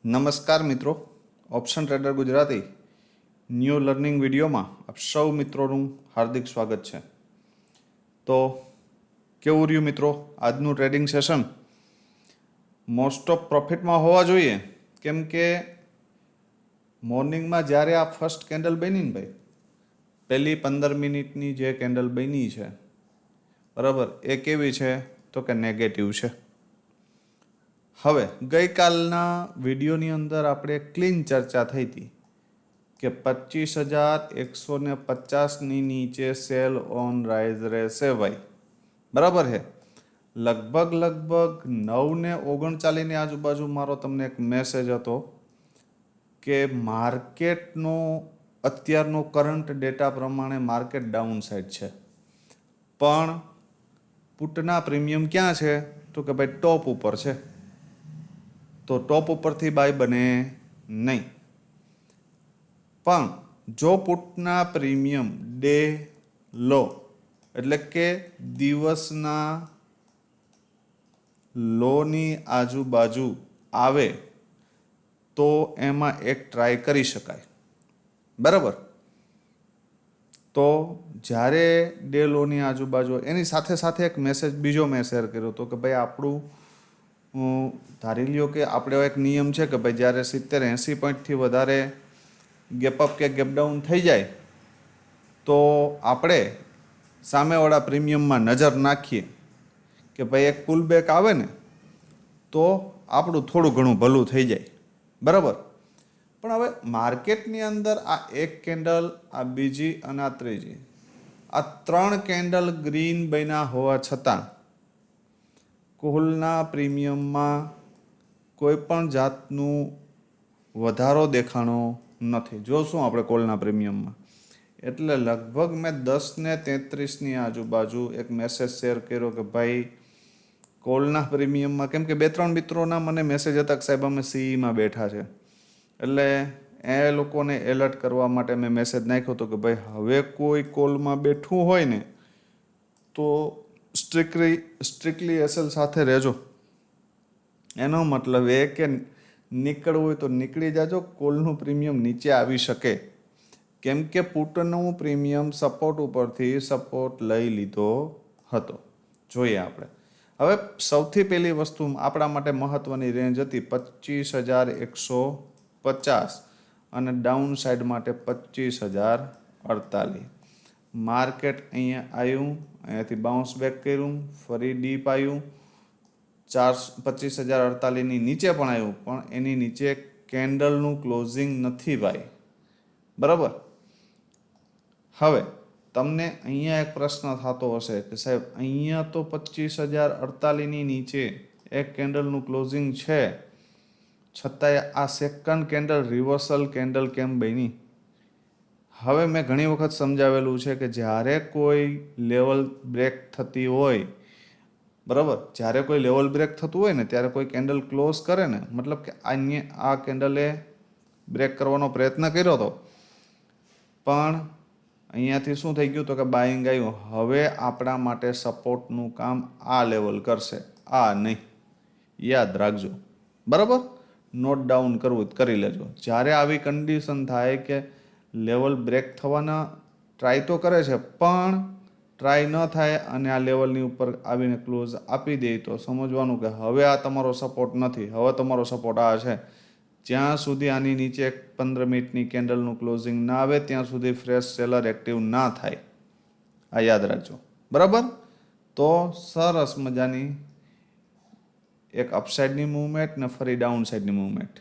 નમસ્કાર મિત્રો, option trader Gujarati new learning વિડીયોમાં આપ સૌ મિત્રોનું હાર્દિક સ્વાગત છે. તો કેવું રહ્યું મિત્રો આજનું ટ્રેડિંગ સેશન? મોસ્ટ ઓફ પ્રોફિટમાં હોવા જોઈએ, કેમ કે મોર્નિંગમાં જ્યારે આ ફર્સ્ટ કેન્ડલ બની ને ભાઈ, પહેલી 15 મિનિટની જે કેન્ડલ બની છે બરાબર, એ કેવી છે તો કે નેગેટિવ છે. હવે ગઈકાલના વિડીયોની અંદર આપણે ક્લીન ચર્ચા થઈ હતી કે 25,150ની નીચે સેલ ઓન રાઇઝ રહેશે ભાઈ, બરાબર છે. લગભગ 9:39ની આજુબાજુ મારો તમને એક મેસેજ હતો કે માર્કેટનો અત્યારનો કરંટ ડેટા પ્રમાણે માર્કેટ ડાઉન સાઇડ છે, પણ પુટના પ્રીમિયમ ક્યાં છે તો કે ભાઈ ટોપ ઉપર છે, તો ટોપ ઉપરથી બાય બને નહીં. પણ જો પુટના પ્રીમિયમ ડે લો એટલે કે દિવસના લોની આજુબાજુ આવે તો એમાં એક ટ્રાય કરી શકાય, બરાબર. તો જ્યારે ડે લોની આજુબાજુ, એની સાથે સાથે એક મેસેજ બીજો મેં શેર કર્યો હતો કે ભાઈ આપણું ધારી લ્યો કે આપણે એક નિયમ છે કે ભાઈ જ્યારે 70-80 પોઈન્ટથી વધારે ગેપઅપ કે ગેપડાઉન થઈ જાય તો આપણે સામેવાળા પ્રીમિયમમાં નજર નાખીએ કે ભાઈ એક પુલ બેક આવે ને તો આપણું થોડું ઘણું ભલું થઈ જાય, બરાબર. પણ હવે માર્કેટની અંદર આ એક કેન્ડલ, આ બીજી અને આ ત્રીજી, આ 3 કેન્ડલ ગ્રીન બન્યા હોવા છતાં કોલના પ્રીમિયમમાં કોઈ પણ જાતનું વધારો દેખાણો નથી. જોશું આપણે કોલના પ્રીમિયમમાં. એટલે લગભગ મેં 10:33ની આજુબાજુ એક મેસેજ શેર કર્યો કે ભાઈ કોલના પ્રીમિયમમાં, કેમ કે 2-3 મિત્રોના મને મેસેજ હતા કે સાહેબ અમે સીઈમાં બેઠા છે, એટલે એ લોકોને એલર્ટ કરવા માટે મેં મેસેજ નાખ્યો હતો કે ભાઈ હવે કોઈ કોલમાં બેઠું હોય ને તો સ્ટ્રિક્ટલી એસએલ સાથે રહેજો. એનો મતલબ એ કે નીકળવું હોય તો નીકળી જાજો, કોલનું પ્રીમિયમ નીચે આવી શકે, કેમ કે પુટનું પ્રીમિયમ સપોર્ટ ઉપરથી સપોર્ટ લઈ લીધો હતો. જોઈએ આપણે હવે સૌથી પહેલી વસ્તુ આપણા માટે મહત્વની રેન્જ હતી 25,150 અને ડાઉન સાઈડ માટે 25,048. માર્કેટ અહીંયા આવ્યું, અહીંયાથી બાઉન્સ બેક કર્યું, ફરી ડીપ આવ્યું, 25,048ની નીચે પણ આવ્યું, પણ એની નીચે કેન્ડલનું ક્લોઝિંગ નથી ભાઈ, બરાબર. હવે તમને અહીંયા એક પ્રશ્ન થતો હશે કે સાહેબ અહીંયા તો 25,048ની નીચે એક કેન્ડલનું ક્લોઝિંગ છે, છતાંય આ સેકન્ડ કેન્ડલ રિવર્સલ કેન્ડલ કેમ બની? હવે મેં ઘણી વખત સમજાવેલું છે કે જ્યારે કોઈ લેવલ બ્રેક થતી હોય, બરાબર, જ્યારે કોઈ લેવલ બ્રેક થતું હોય ને ત્યારે કોઈ કેન્ડલ ક્લોઝ કરે ને, મતલબ કે આ કેન્ડલે બ્રેક કરવાનો પ્રયત્ન કર્યો હતો, પણ અહીંયાથી શું થઈ ગયું તો કે બાઇંગ આવ્યું. હવે આપણા માટે સપોર્ટનું કામ આ લેવલ કરશે, આ નહીં, યાદ રાખજો, બરાબર. નોટ ડાઉન કરવું કરી લેજો. જ્યારે આવી કન્ડિશન થાય કે લેવલ બ્રેક થવાના ટ્રાય તો કરે છે પણ ટ્રાય ન થાય અને આ લેવલની ઉપર આવીને ક્લોઝ આપી દે તો સમજવાનું કે હવે આ તમારો સપોર્ટ નથી, હવે તમારો સપોર્ટ આ છે. જ્યાં સુધી આની નીચે 15 મિનિટની કેન્ડલનું ક્લોઝિંગ ના આવે ત્યાં સુધી ફ્રેશ સેલર એક્ટિવ ના થાય, આ યાદ રાખજો, બરાબર. તો સરસ મજાની એક અપસાઇડની મૂવમેન્ટ ને ફરી ડાઉન સાઇડની મૂવમેન્ટ.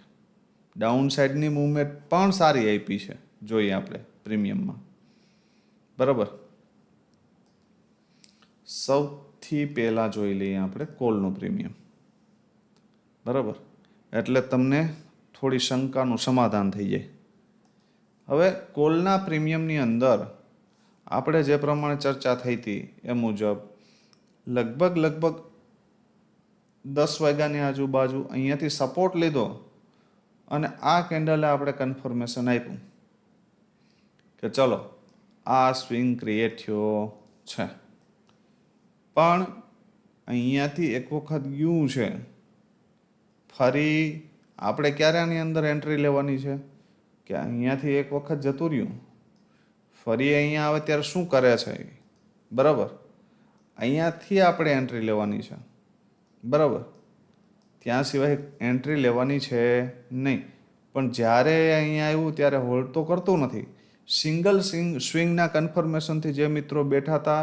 ડાઉન સાઇડની મૂવમેન્ટ પણ સારી આપી છે, જોઈએ આપણે પ્રીમિયમમાં, બરાબર. સૌથી પહેલાં જોઈ લઈએ આપણે કોલનું પ્રીમિયમ, બરાબર. એટલે તમને થોડી શંકાનું સમાધાન થઈ જાય. હવે કોલના પ્રીમિયમની અંદર આપણે જે પ્રમાણે ચર્ચા થઈ હતી એ મુજબ લગભગ 10 વાગ્યાની આજુબાજુ અહીંયાથી સપોર્ટ લીધો અને આ કેન્ડલે આપણે કન્ફર્મેશન આપ્યું કે ચલો આ સ્વિંગ ક્રિએટ થયો છે, પણ અહીંયાથી એક વખત ગયું છે, ફરી આપણે ક્યારે આની અંદર એન્ટ્રી લેવાની છે કે અહીંયાથી એક વખત જતું રહ્યું, ફરી અહીંયા આવે ત્યારે શું કરે છે, બરાબર, અહીંયાથી આપણે એન્ટ્રી લેવાની છે, બરાબર, ત્યાં સિવાય એન્ટ્રી લેવાની છે નહીં. પણ જ્યારે અહીંયા આવ્યું ત્યારે હોલ્ડ તો કરતું નથી. સિંગલ સ્વિંગના કન્ફર્મેશનથી જે મિત્રો બેઠા હતા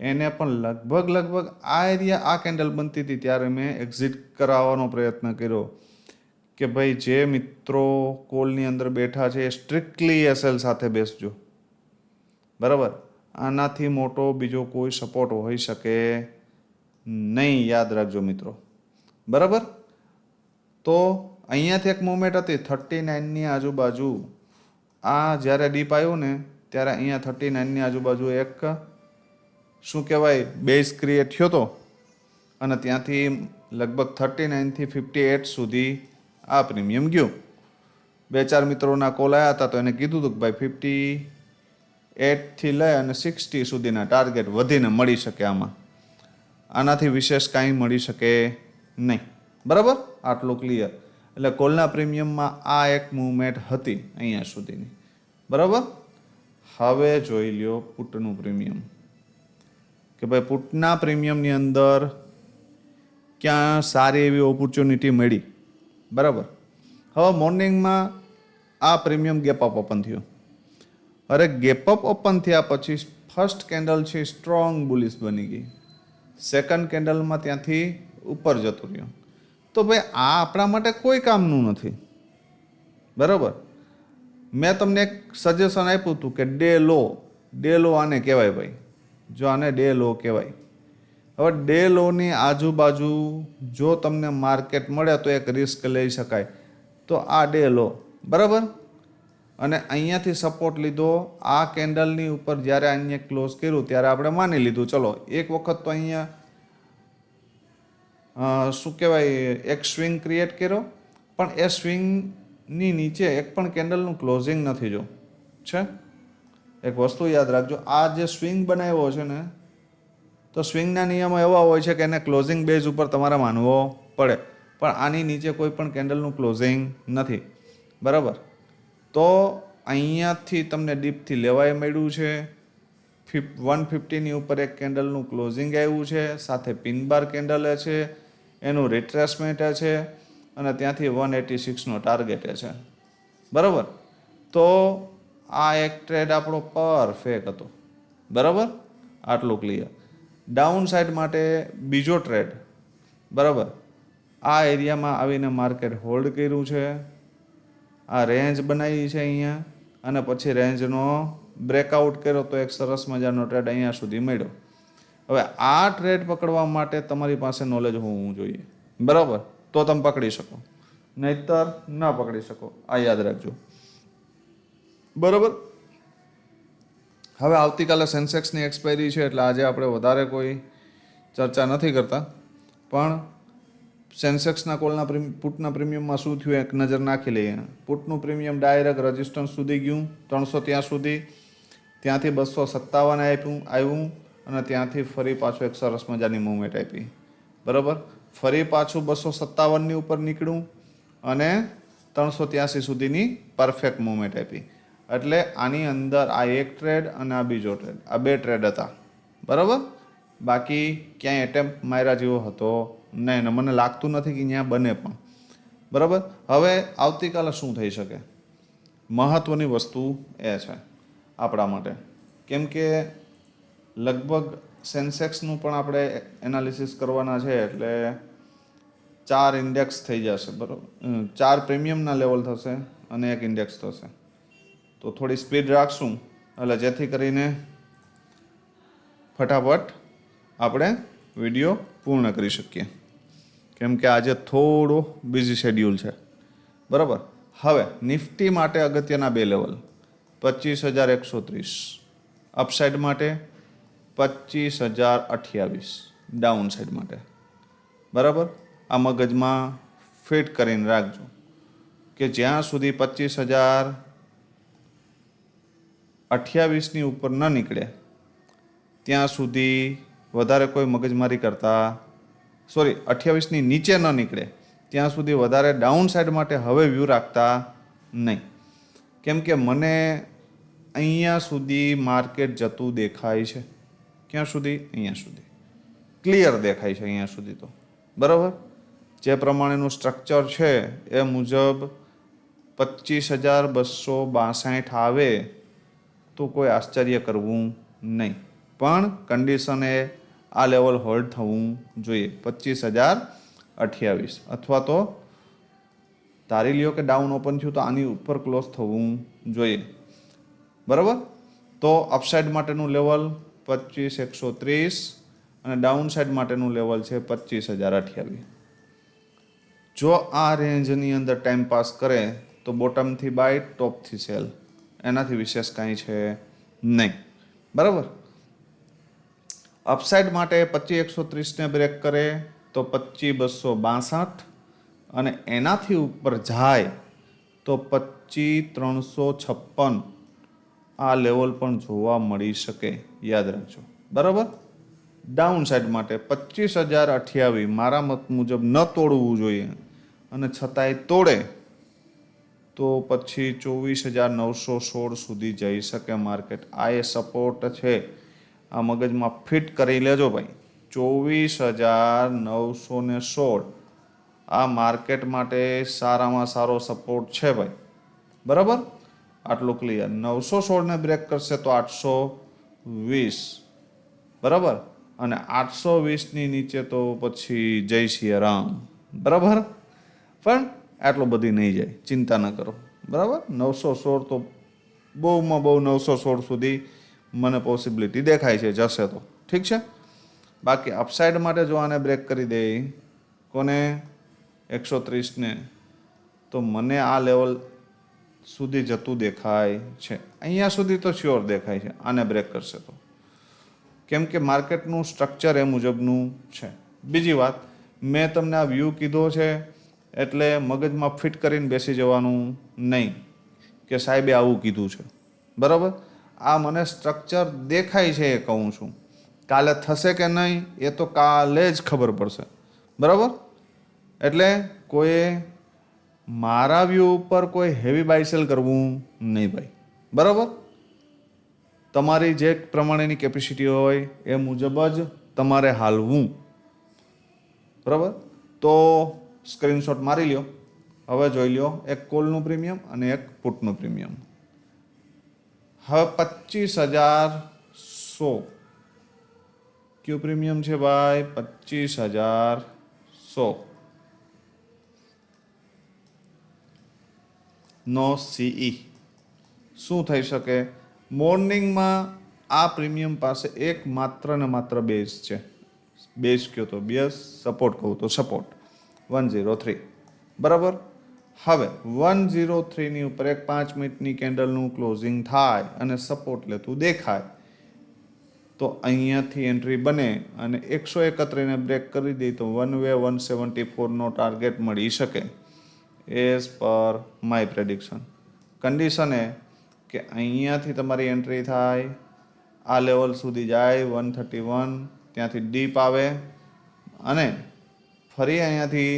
એને પણ લગભગ આ એરિયા આ કેન્ડલ બનતી હતી ત્યારે મેં એક્ઝિટ કરાવવાનો પ્રયત્ન કર્યો કે ભાઈ જે મિત્રો કોલની અંદર બેઠા છે એ સ્ટ્રિક્ટલી એસએલ સાથે બેસજો, બરાબર. આનાથી મોટો બીજો કોઈ સપોર્ટ હોઈ શકે નહીં, યાદ રાખજો મિત્રો, બરાબર. તો અહીંયાથી એક મુવમેન્ટ હતી 39ની આજુબાજુ. આ જ્યારે ડીપ આવ્યું ને ત્યારે અહીંયા 39ની આજુબાજુ એક શું કહેવાય બેઝ ક્રિએટ થયો હતો અને ત્યાંથી લગભગ 39થી 58 સુધી આ પ્રીમિયમ ગયું. 2-4 મિત્રોના કોલ આવ્યા હતા તો એને કીધું હતું કે ભાઈ 58થી લઈ અને 60 સુધીના ટાર્ગેટ વધીને મળી શકે આમાં, આનાથી વિશેષ કાંઈ મળી શકે નહીં, બરાબર. આટલું ક્લિયર. એટલે કોલના પ્રીમિયમમાં આ એક મૂવમેન્ટ હતી અહીંયા સુધીની, બરાબર. હવે જોઈ લ્યો પુટનું પ્રીમિયમ કે ભાઈ પુટના પ્રીમિયમની અંદર ક્યાં સારી એવી ઓપોર્ચ્યુનિટી મળી, બરાબર. હવે મોર્નિંગમાં આ પ્રીમિયમ ગેપ અપ ઓપન થયું. અરે ગેપ અપ ઓપન થયા પછી ફર્સ્ટ કેન્ડલ છે સ્ટ્રોંગ બુલિશ બની ગઈ, સેકન્ડ કેન્ડલમાં ત્યાંથી ઉપર જતું રહ્યું. તો ભાઈ આ આપણા માટે કોઈ કામનું નથી, બરાબર. મેં તમને એક સજેશન આપ્યું હતું કે ડે લો આને કહેવાય ભાઈ, જો આને ડે લો કહેવાય. હવે ડે લોની આજુબાજુ જો તમને માર્કેટ મળે તો એક રિસ્ક લઈ શકાય, તો આ ડે લો, બરાબર. અને અહીંયાથી સપોર્ટ લીધો, આ કેન્ડલની ઉપર જ્યારે અહીંયા ક્લોઝ કર્યું ત્યારે આપણે માની લીધું ચલો એક વખત તો અહીંયા શું કહેવાય એક સ્વિંગ ક્રિએટ કર્યો, પણ એ સ્વિંગની નીચે એક પણ કેન્ડલનું ક્લોઝિંગ નથી જો છે. એક વસ્તુ યાદ રાખજો, આ જે સ્વિંગ બનાવ્યો છે ને તો સ્વિંગના નિયમો એવા હોય છે કે એને ક્લોઝિંગ બેઝ ઉપર તમારે માનવો પડે, પણ આની નીચે કોઈ પણ કેન્ડલનું ક્લોઝિંગ નથી, બરાબર. તો અહીંયાથી તમને ડીપથી લેવાય મળ્યું છે. 150ની ઉપર એક કેન્ડલનું ક્લોઝિંગ આવ્યું છે, સાથે પિન બાર કેન્ડલ છે, એનું રિટ્રેસમેન્ટ છે અને ત્યાંથી 186નો ટાર્ગેટ છે, બરાબર. તો આ એક ટ્રેડ આપણો પરફેક્ટ હતો, બરાબર. આટલું ક્લિયર. ડાઉન સાઇડ માટે બીજો ટ્રેડ, બરાબર. આ એરિયામાં આવીને માર્કેટ હોલ્ડ કર્યું છે, આ રેન્જ બનાવી છે અહીંયા અને પછી રેન્જનો બ્રેકઆઉટ કર્યો તો એક સરસ મજાનો ટ્રેડ અહીંયા સુધી મળ્યો. હવે આ ટ્રેડ પકડવા માટે તમારી પાસે નોલેજ હોવું જોઈએ, બરાબર, તો તમે પકડી શકો, નહીતર ન પકડી શકો, આ યાદ રાખજો, બરાબર. હવે આવતીકાલે સેન્સેક્સની એક્સપાયરી છે એટલે આજે આપણે વધારે કોઈ ચર્ચા નથી કરતા, પણ સેન્સેક્સના કોલના પુટના પ્રીમિયમમાં શું થયું એક નજર નાખી લઈએ. પુટનું પ્રીમિયમ ડાયરેક્ટ રેઝિસ્ટન્સ સુધી ગયું 300 ત્યાં સુધી, ત્યાંથી 257 આવ્યું અને ત્યાંથી ફરી પાછું એક સરસ મજાની મૂવમેન્ટ આપી, બરાબર. ફરી પાછું 257ની ઉપર નીકળ્યું અને 383 સુધીની પરફેક્ટ મૂવમેન્ટ આપી. એટલે આની અંદર આ એક ટ્રેડ અને આ બીજો ટ્રેડ, આ બે ટ્રેડ હતા, બરાબર. બાકી ક્યાંય એટેમ્પ માર્યા જેવો હતો નહીં ને મને લાગતું નથી કે ત્યાં બને પણ, બરાબર. હવે આવતીકાલે શું થઈ શકે, મહત્ત્વની વસ્તુ એ છે આપણા માટે, કેમ કે લગભગ સેન્સેક્સનું પણ આપણે એનાલિસિસ કરવાના છે એટલે 4 ઇન્ડેક્સ થઈ જશે, બરાબર. 4 પ્રીમિયમના લેવલ થશે અને એક ઇન્ડેક્સ થશે. તો થોડી સ્પીડ રાખશું એટલે જેથી કરીને ફટાફટ આપણે વિડીયો પૂર્ણ કરી શકીએ, કેમ કે આજે થોડો બિઝી શેડ્યુલ છે, બરાબર. હવે નિફ્ટી માટે અગત્યના 2 લેવલ 25,130 અપસાઇડ માટે, 25,028 ડાઉન સાઇડ માટે, બરાબર. આ મગજમાં ફિટ કરીને રાખજો કે જ્યાં સુધી 25,028ની ઉપર ન નીકળે ત્યાં સુધી વધારે કોઈ મગજમારી કરતા, 28ની નીચે ન નીકળે ત્યાં સુધી વધારે ડાઉન સાઈડ માટે હવે વ્યૂ રાખતા નહીં. કેમ કે મને અહીંયા સુધી માર્કેટ જતું દેખાય છે. ક્યાં સુધી? અહીંયા સુધી ક્લિયર દેખાય છે, અહીંયા સુધી તો બરાબર. જે પ્રમાણેનું સ્ટ્રક્ચર છે એ મુજબ 25,262 આવે તો કોઈ આશ્ચર્ય કરવું નહીં, પણ કન્ડિશન એ આ લેવલ હોલ્ડ થવું જોઈએ 25,028, અથવા તો ધારી લ્યો કે ડાઉન ઓપન થયું તો આની ઉપર ક્લોઝ થવું જોઈએ બરાબર. તો અપસાઇડ માટેનું લેવલ 25,130 અને ડાઉન સાઈડ માટેનું લેવલ છે 25,028. જો આ રેન્જની અંદર ટાઈમ પાસ કરે તો બોટમથી બાય, ટોપથી સેલ, એનાથી વિશેષ કાંઈ છે નહીં બરાબર. અપસાઇડ માટે 25,130 ને બ્રેક કરે તો 25,262 અને એનાથી ઉપર જાય તો 25,356 આ લેવલ પણ જોવા મળી શકે, યાદ રાખજો બરાબર. ડાઉન સાઈડ માટે 25,028 મારા મત મુજબ ન તોડવું જોઈએ, અને છતાંય તોડે તો પછી 24,916 સુધી જઈ શકે માર્કેટ. આ એ સપોર્ટ છે, આ મગજમાં ફિટ કરી લેજો ભાઈ. 24,916 આ માર્કેટ માટે સારામાં સારો સપોર્ટ છે ભાઈ બરાબર. આટલું ક્લિયર. 916 ને બ્રેક કરશે તો 820 બરાબર, અને 820ની નીચે તો પછી જય શ્રી રામ બરાબર. પણ આટલું બધી નહીં જાય, ચિંતા ન કરો બરાબર. 916 તો બહુમાં બહુ 916 સુધી મને પોસિબિલિટી દેખાય છે, જશે તો ઠીક છે. બાકી અપસાઇડ માટે જો આને બ્રેક કરી દે કોને 130 ને, તો મને આ લેવલ સુધી જતું દેખાય છે. અહીંયા સુધી તો શ્યોર દેખાય છે આને બ્રેક કરશે તો, કેમ કે માર્કેટનું સ્ટ્રક્ચર એ મુજબનું છે. બીજી વાત, મેં તમને આ વ્યૂ કીધો છે એટલે મગજમાં ફિટ કરીને બેસી જવાનું નહીં કે સાહેબે આવું કીધું છે બરાબર. આ મને સ્ટ્રક્ચર દેખાય છે એ કહું છું. કાલે થશે કે નહીં એ તો કાલે જ ખબર પડશે બરાબર. એટલે કોઈએ મારા વ્યૂ ઉપર કોઈ હેવી બાયસેલ કરવું નહીં ભાઈ બરાબર. તમારી જે પ્રમાણેની કેપેસિટી હોય એ મુજબ જ તમારે હાલવું બરાબર. તો સ્ક્રીનશોટ મારી લ્યો. હવે જોઈ લ્યો એક કોલનું પ્રીમિયમ અને એક પુટનું પ્રીમિયમ. હવે 25,100 કયું પ્રીમિયમ છે ભાઈ? 25,100 નો સીઈ. શું થઈ શકે? મોર્નિંગમાં આ પ્રીમિયમ પાસે એક માત્ર ને માત્ર બેઝ છે. બેઝ કયો તો બેઝ, સપોર્ટ કહું તો સપોર્ટ 103 બરાબર. હવે 103ની ઉપર એક 5 મિનિટની કેન્ડલનું ક્લોઝિંગ થાય અને સપોર્ટ લેતું દેખાય તો અહીંયાથી એન્ટ્રી બને અને 131 ને બ્રેક કરી દે તો વન વે 174 નો ટાર્ગેટ મળી શકે as per my prediction. Condition એ કે અહીંયાથી તમારી એન્ટ્રી થાય, આ લેવલ સુધી જાય 131, ત્યાંથી ડીપ આવે અને ફરી અહીંયાથી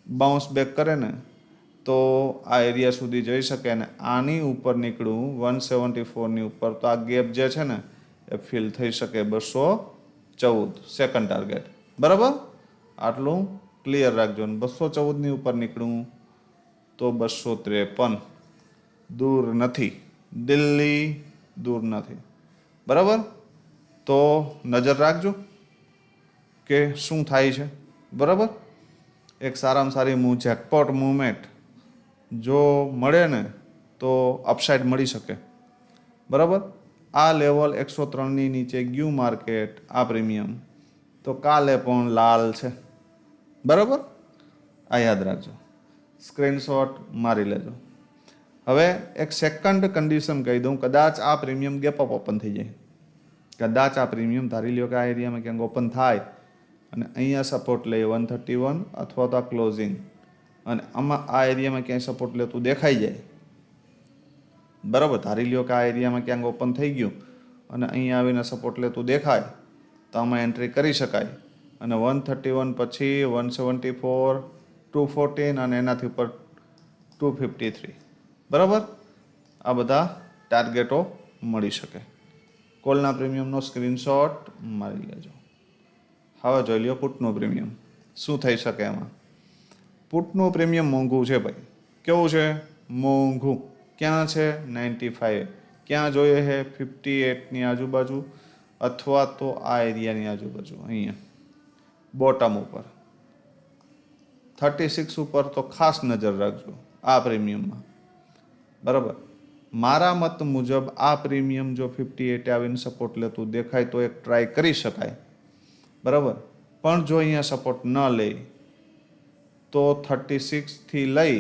બાઉન્સ બેક કરે ને તો આ એરિયા સુધી જઈ શકે. અને આની ઉપર નીકળવું 174ની ઉપર તો આ ગેપ જે છે ને એ ફિલ થઈ શકે 214 સેકન્ડ ટાર્ગેટ બરાબર. આટલું ક્લિયર રાખજો. ને 214ની ઉપર નીકળવું તો 253 દૂર નથી, દિલ્હી દૂર નથી બરાબર. તો નજર રાખજો કે શું થાય છે બરાબર. એક સારામાં સારી જેકપોટ મૂવમેન્ટ જો મળે ને તો અપસાઇડ મળી શકે બરાબર. આ લેવલ 103ની નીચે ગયું માર્કેટ, આ પ્રીમિયમ, તો કાલે પણ લાલ છે બરાબર. આ યાદ રાખજો, સ્ક્રીનશોટ મારી લેજો. હવે એક સેકન્ડ કન્ડિશન કહી દઉં. કદાચ આ પ્રીમિયમ ગેપ અપ ઓપન થઈ જાય, કદાચ આ પ્રીમિયમ ધારી લ્યો કે આ એરિયામાં ક્યાંક ઓપન થાય અને અહીંયા સપોર્ટ લે 131 અથવા તો આ ક્લોઝિંગ, અને આમાં આ એરિયામાં ક્યાંય સપોર્ટ લેતું દેખાઈ જાય બરાબર. ધારી લ્યો કે આ એરિયામાં ક્યાંક ઓપન થઈ ગયું અને અહીંયા આવીને સપોર્ટ લેતું દેખાય તો આમાં એન્ટ્રી કરી શકાય. અને 131 પછી 174 214 અને એનાથી ઉપર 253. બરાબર, આ બધા ટાર્ગેટો મળી શકે. કોલના પ્રીમિયમનો સ્ક્રીનશોટ મારી લેજો. હવે જોઈ લ્યો પુટનું પ્રીમિયમ શું થઈ શકે એમાં. પુટનું પ્રીમિયમ મોંઘું છે ભાઈ. કેવું છે? મોંઘું. ક્યાં છે? 95. ક્યાં જોઈએ છે? 58ની આજુબાજુ અથવા તો આ એરિયાની આજુબાજુ, અહીંયા બોટમ ઉપર 36 ઉપર તો ખાસ નજર રાખજો આ પ્રીમિયમમાં. બરાબર, મારા મત મુજબ આ પ્રીમિયમ જો 58 આવીને સપોર્ટ લેતું દેખાય તો એક ટ્રાય કરી શકાય. બરાબર, પણ જો અહીંયા સપોર્ટ ન લે તો 36થી લઈ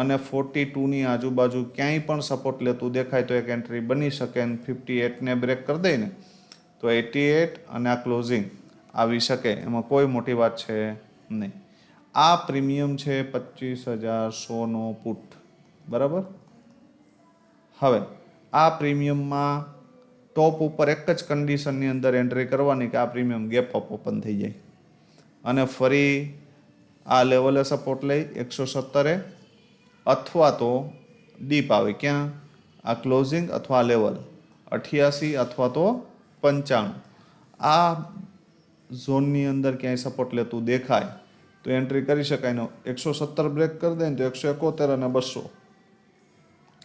અને 42ની આજુબાજુ ક્યાંય પણ સપોર્ટ લેતું દેખાય તો એક એન્ટ્રી બની શકે. અને 58ને બ્રેક કરી દે ને તો 88 અને આ ક્લોઝિંગ આવી શકે, એમાં કોઈ મોટી વાત છે નહીં. આ પ્રીમિયમ છે 25,100નો પુટ. બરાબર, હવે આ પ્રીમિયમમાં ટોપ ઉપર એક જ કન્ડિશનની અંદર એન્ટ્રી કરવાની કે આ પ્રીમિયમ ગેપ અપ ઓપન થઈ જાય અને ફરી આ લેવલે સપોર્ટ લઈ 117 અથવા તો ડીપ આવે. ક્યાં? આ ક્લોઝિંગ અથવા આ લેવલ 88 અથવા તો 95. આ ઝોનની અંદર ક્યાંય સપોર્ટ લેતું દેખાય તો એન્ટ્રી કરી શકાય. ને 117 બ્રેક કરી દે ને તો 171 અને 200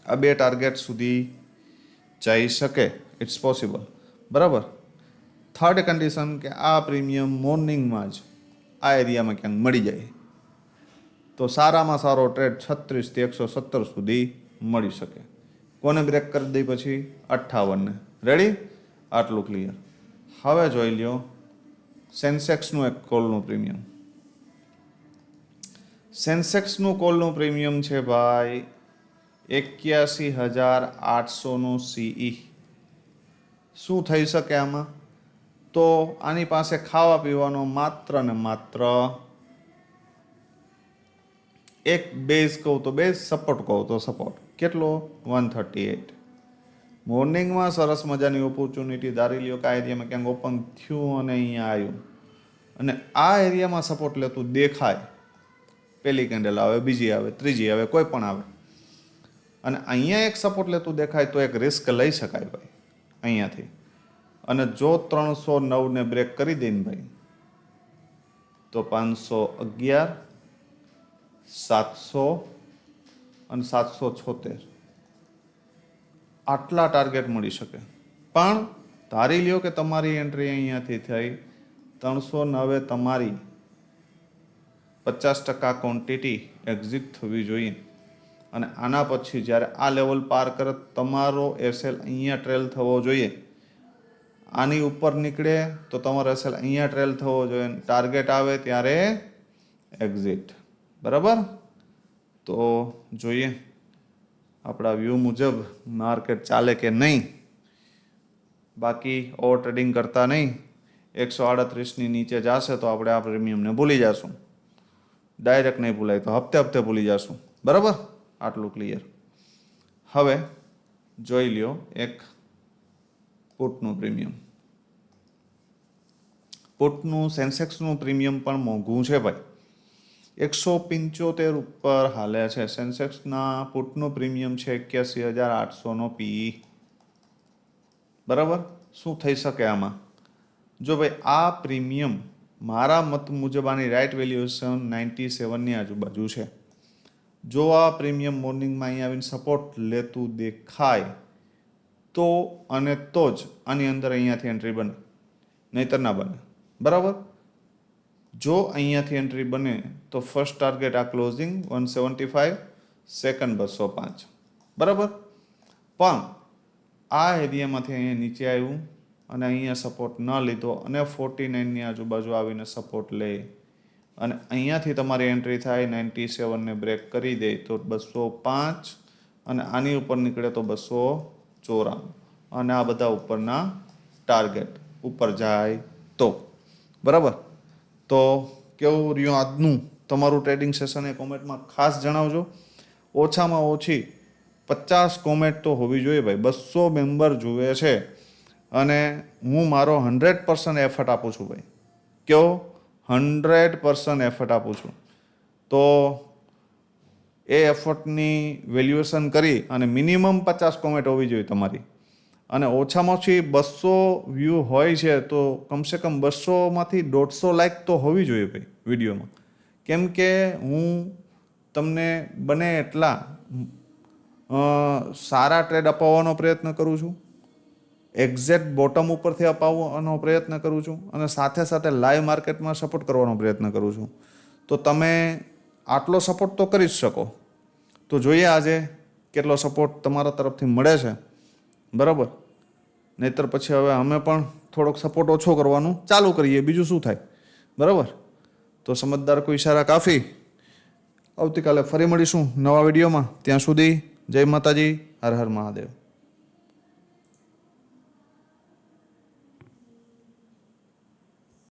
આ બે ટાર્ગેટ સુધી જઈ શકે. It's possible. બરાબર, થર્ડ કન્ડિશન કે આ પ્રીમિયમ મોર્નિંગમાં જ આ એરિયામાં ક્યાંક મળી જાય તો સારામાં સારો ટ્રેડ 36થી 117 સુધી મળી શકે. કોને બ્રેક કરી દઈ પછી? 58ને. રેડી? આટલું ક્લિયર. હવે જોઈ લ્યો સેન્સેક્સનું એક કોલનું પ્રીમિયમ. સેન્સેક્સનું કોલનું પ્રીમિયમ છે ભાઈ 81,800નું CE. શું થઈ શકે આમાં? તો આની પાસે ખાવા પીવાનો માત્ર ને માત્ર એક બેઝ કહું તો બેઝ, સપોર્ટ કહું તો સપોર્ટ. કેટલો? 138. મોર્નિંગમાં સરસ મજાની ઓપોર્ચ્યુનિટી ધારી લ્યો કે આ એરિયામાં ક્યાંક ઓપન થયું અને અહીંયા આવ્યું અને આ એરિયામાં સપોર્ટ લેતું દેખાય. પહેલી કેન્ડલ આવે, બીજી આવે, ત્રીજી આવે, કોઈ પણ આવે અને અહીંયા એક સપોર્ટ લેતું દેખાય તો એક રિસ્ક લઈ શકાય ભાઈ અહીંયાથી. અને જો 309ને બ્રેક કરી દે ને ભાઈ તો 511, 700 અને 776 આટલા ટાર્ગેટ મળી શકે. પણ ધારી લ્યો કે તમારી એન્ટ્રી અહીંયાથી થઈ 309 તમારી 50% ક્વોન્ટિટી એક્ઝિટ થવી જોઈએ અને આના પછી જ્યારે આ લેવલ પાર કરે તમારો એસએલ અહીંયા ટ્રેલ થવો જોઈએ. આની ઉપર નીકળે તો તમારો એસએલ અહીંયા ટ્રેલ થવો જોઈએ. ટાર્ગેટ આવે ત્યારે એક્ઝિટ. બરાબર, તો જોઈએ આપણા વ્યૂ મુજબ માર્કેટ ચાલે કે નહીં. બાકી ઓવર ટ્રેડિંગ કરતા નહીં. 138ની નીચે જશે તો આપણે આ પ્રીમિયમને ભૂલી જશું. ડાયરેક્ટ નહીં ભૂલાય તો હપ્તે હપ્તે ભૂલી જશું. બરાબર, આટલું ક્લિયર. હવે જોઈ લ્યો એક પુટનું પ્રીમિયમ. પુટનું સેન્સેક્સનું પ્રીમિયમ પણ મોંઘું છે ભાઈ. 175 ઉપર હાલે છે. સેન્સેક્સના પુટનું પ્રીમિયમ છે 81,800નો PE. બરાબર, શું થઈ શકે આમાં? જો ભાઈ આ પ્રીમિયમ મારા મત મુજબ આની રાઇટ વેલ્યુએશન 97ની આજુબાજુ છે. જો આ પ્રીમિયમ મોર્નિંગમાં અહીંયા આવીને સપોર્ટ લેતું દેખાય તો અને તો જ આની અંદર અહીંયાથી એન્ટ્રી બને, નહીતર ના બને. બરાબર, જો અહીંયાથી એન્ટ્રી બને તો ફર્સ્ટ ટાર્ગેટ આ ક્લોઝિંગ 175, સેકન્ડ 205. બરાબર, પણ આ એરિયામાંથી અહીંયા નીચે આવ્યું અને અહીંયા સપોર્ટ ન લીધો અને 49ની આજુબાજુ આવીને સપોર્ટ લે અને અહીંયાથી તમારી એન્ટ્રી થાય 97ને બ્રેક કરી દે તો 205 અને આની ઉપર નીકળે તો 294 અને આ બધા ઉપરના ટાર્ગેટ ઉપર જાય તો. બરાબર, તો કેવું રહ્યું આજનું તમારું ટ્રેડિંગ સેશન એ કોમેન્ટમાં ખાસ જણાવજો. ઓછામાં ઓછી 50 કોમેન્ટ તો હોવી જોઈએ ભાઈ. 200 મેમ્બર જુએ છે અને હું મારો 100% એફર્ટ આપું છું ભાઈ. કેવો? 100% એફર્ટ આપું છું. તો એ એફર્ટની વેલ્યુએશન કરી અને મિનિમમ 50 કોમેન્ટ હોવી જોઈએ તમારી, અને ઓછામાં ઓછી 200 વ્યૂ હોય છે તો કમસે કમ 200માંથી 150 લાઇક તો હોવી જોઈએ ભાઈ વિડીયોમાં. કેમ કે હું તમને બને એટલા સારા ટ્રેડ અપાવવાનો પ્રયત્ન કરું છું, એક્ઝેક્ટ બોટમ ઉપરથી અપાવવાનો પ્રયત્ન કરું છું, અને સાથે સાથે લાઈવ માર્કેટમાં સપોર્ટ કરવાનો પ્રયત્ન કરું છું. તો તમે આટલો સપોર્ટ તો કરી જ શકો. તો જોઈએ આજે કેટલો સપોર્ટ તમારા તરફથી મળે છે, બરાબર. નહીંતર પછી હવે અમે પણ થોડોક સપોર્ટ ઓછો કરવાનું ચાલુ કરીએ, બીજું શું થાય, બરાબર. તો સમજદાર કો ઈશારા કાફી. આવતીકાલે ફરી મળીશું નવા વિડીયોમાં. ત્યાં સુધી જય માતાજી, હર હર મહાદેવ.